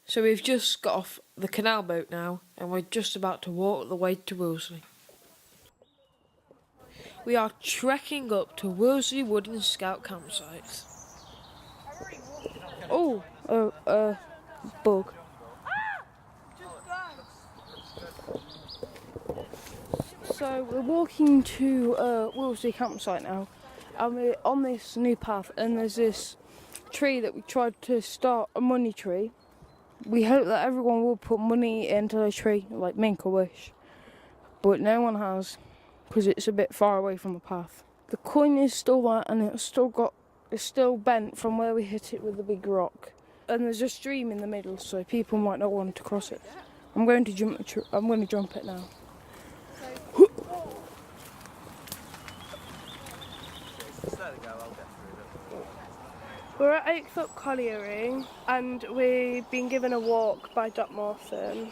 So we've just got off the canal boat now and we're just about to walk the way to Wolseley. We are trekking up to Wolseley Wood and Scout campsite. Oh, bug. So we're walking to Wolseley campsite now, and we're on this new path, and there's this tree that we tried to start a money tree. We hope that everyone will put money into the tree, like make a wish, but no one has, because it's a bit far away from the path. The coin is still there, and it's still bent from where we hit it with the big rock. And there's a stream in the middle, so people might not want to cross it. I'm going to jump it now. We're at Oakfoot Colliery and we've been given a walk by Doc Mawson.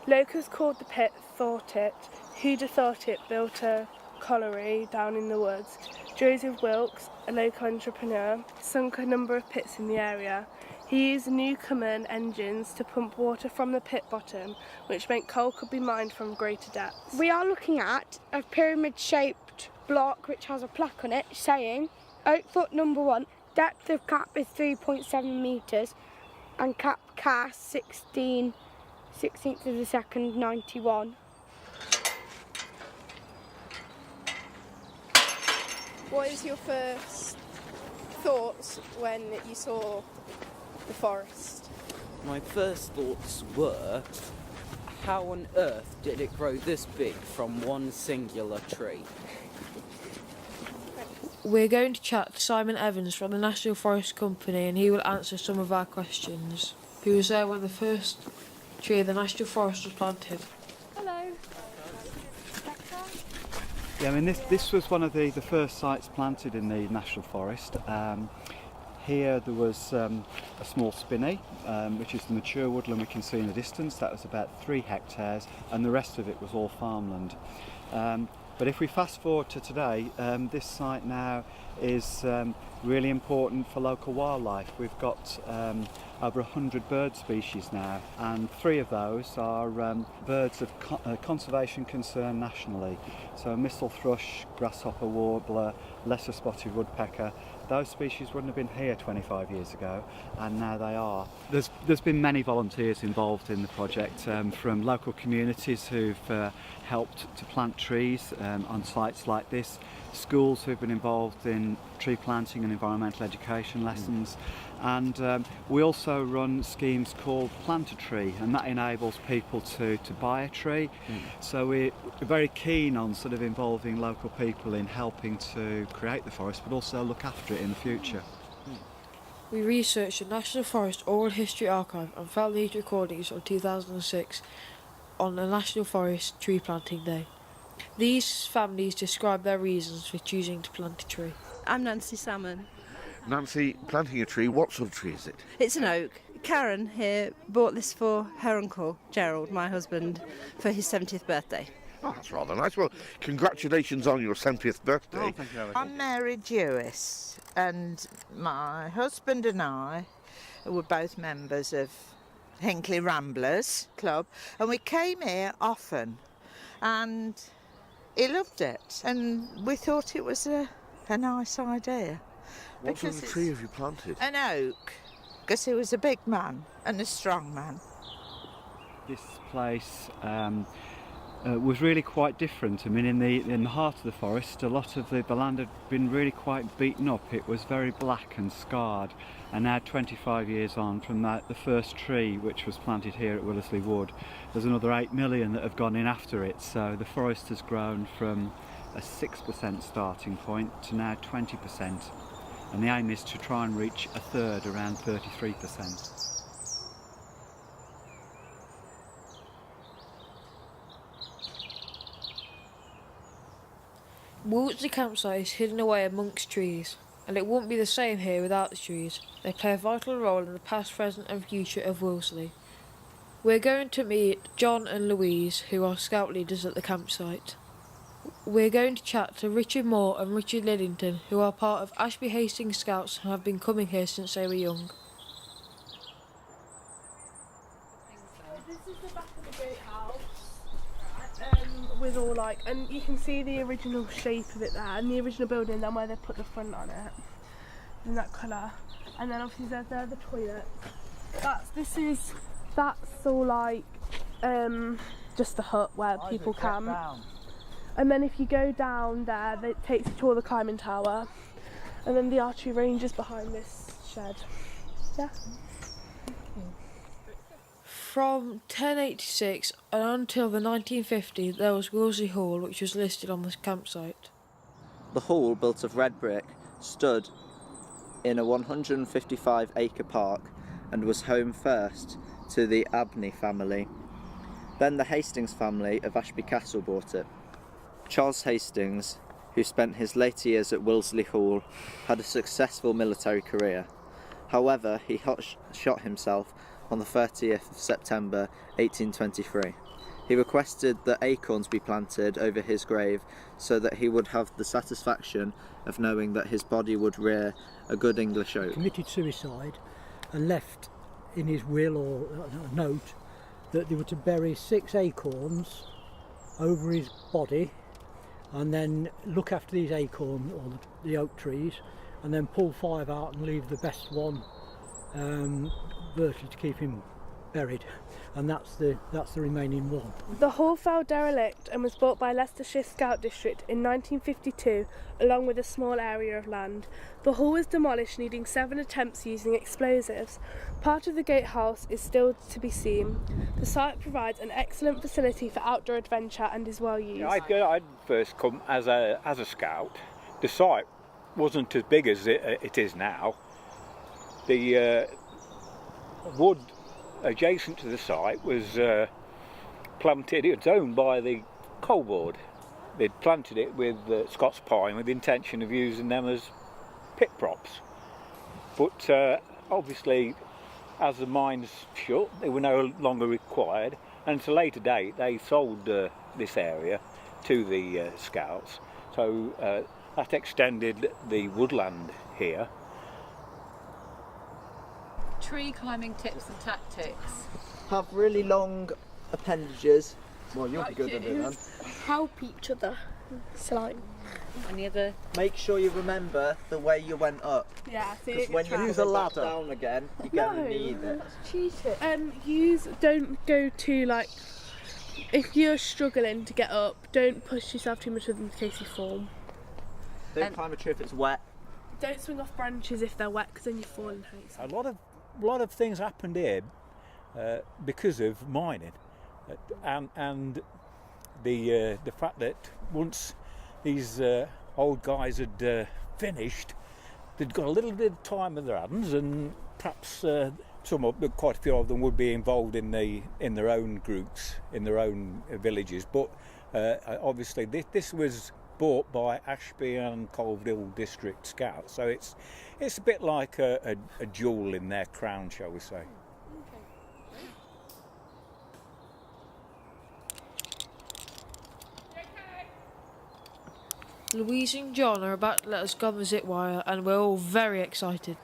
Locals called the pit Thought It. Who'd have thought it built a colliery down in the woods? Joseph Wilkes, a local entrepreneur, sunk a number of pits in the area. He used Newcomen engines to pump water from the pit bottom, which meant coal could be mined from greater depths. We are looking at a pyramid-shaped block which has a plaque on it saying Oakfoot number 1, depth of cap is 3.7 metres and cap cast 16th of the second 91. What is your first thoughts when you saw the forest? My first thoughts were, how on earth did it grow this big from one singular tree? We're going to chat to Simon Evans from the National Forest Company and he will answer some of our questions. He was there when the first tree of the National Forest was planted. Hello. Yeah, I mean this was one of the first sites planted in the National Forest. Here there was a small spinney, which is the mature woodland we can see in the distance. That was about 3 hectares and the rest of it was all farmland. But if we fast forward to today, this site now is really important for local wildlife. We've got over 100 bird species now, and 3 of those are birds of conservation concern nationally. So mistle thrush, grasshopper warbler, lesser spotted woodpecker. Those species wouldn't have been here 25 years ago, and now they are. There's been many volunteers involved in the project, from local communities who've helped to plant trees on sites like this, schools who've been involved in tree planting and environmental education lessons, and we also run schemes called Plant a Tree, and that enables people to buy a tree. So we're very keen on sort of involving local people in helping to create the forest but also look after it in the future. We researched the National Forest Oral History Archive and found these recordings from 2006 on the National Forest Tree Planting Day. These families describe their reasons for choosing to plant a tree. I'm Nancy Salmon. Nancy, planting a tree, what sort of tree is it? It's an oak. Karen here bought this for her uncle, Gerald, my husband, for his 70th birthday. Oh, that's rather nice. Well, congratulations on your 70th birthday. Oh, thank you very much. I'm Mary Jewis, and my husband and I were both members of Hinckley Ramblers Club, and we came here often, and he loved it, and we thought it was a nice idea. What sort of tree have you planted? An oak, because he was a big man and a strong man. This place was really quite different. I mean, in the heart of the forest, a lot of the land had been really quite beaten up. It was very black and scarred, and now 25 years on from that, the first tree which was planted here at Willesley Wood, there's another 8 million that have gone in after it. So the forest has grown from a 6% starting point to now 20%, and the aim is to try and reach a third, around 33%. Wolseley campsite is hidden away amongst trees, and it wouldn't be the same here without the trees. They play a vital role in the past, present and future of Wolseley. We're going to meet John and Louise, who are scout leaders at the campsite. We're going to chat to Richard Moore and Richard Liddington, who are part of Ashby Hastings Scouts and have been coming here since they were young. This is the back of the gatehouse. With all like, and you can see the original shape of it there, and the original building, then where they put the front on it, in that colour. And then obviously there's the toilet. That's all like just the hut where people camp. And then if you go down there, it takes you to all the climbing tower, and then the archery range is behind this shed. Yeah. From 1086 and until the 1950s, there was Wolseley Hall, which was listed on this campsite. The hall, built of red brick, stood in a 155-acre park and was home first to the Abney family. Then the Hastings family of Ashby Castle bought it. Charles Hastings, who spent his later years at Wolseley Hall, had a successful military career. However, he shot himself on the 30th of September 1823. He requested that acorns be planted over his grave so that he would have the satisfaction of knowing that his body would rear a good English oak. Committed suicide and left in his will or a note that they were to bury 6 acorns over his body and then look after these acorns or the oak trees and then pull 5 out and leave the best one virtually to keep him buried, and that's the remaining one. The hall fell derelict and was bought by Leicestershire Scout District in 1952 along with a small area of land. The hall was demolished, needing 7 attempts using explosives. Part of the gatehouse is still to be seen. The site provides an excellent facility for outdoor adventure and is well used. I'd first come as a scout. The site wasn't as big as it is now. The wood adjacent to the site was planted. It was owned by the coal board. They'd planted it with Scots pine with the intention of using them as pit props. But obviously, as the mines shut, they were no longer required. And at a later date, they sold this area to the Scouts. So that extended the woodland here. Tree climbing tips and tactics. Have really long appendages. Well, you'll be good at it then. Help each other. Slime. Any other? Make sure you remember the way you went up. Yeah, see, Because when you use a ladder down again, you're going to need it. Cheating. Don't go too like. If you're struggling to get up, don't push yourself too much in case you fall. Don't climb a tree if it's wet. Don't swing off branches if they're wet, because then you fall and hurt. A lot of things happened here because of mining, and the fact that once these old guys had finished, they'd got a little bit of time in their hands, and perhaps quite a few of them would be involved in their own groups, in their own villages. But obviously, this was bought by Ashby and Colville District Scouts, so it's a bit like a jewel in their crown, shall we say. Louise and John are about to let us go on the zip wire, and we're all very excited.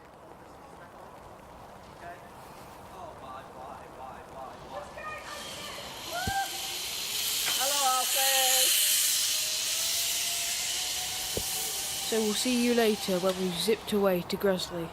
So we'll see you later when we've zipped away to Gresley.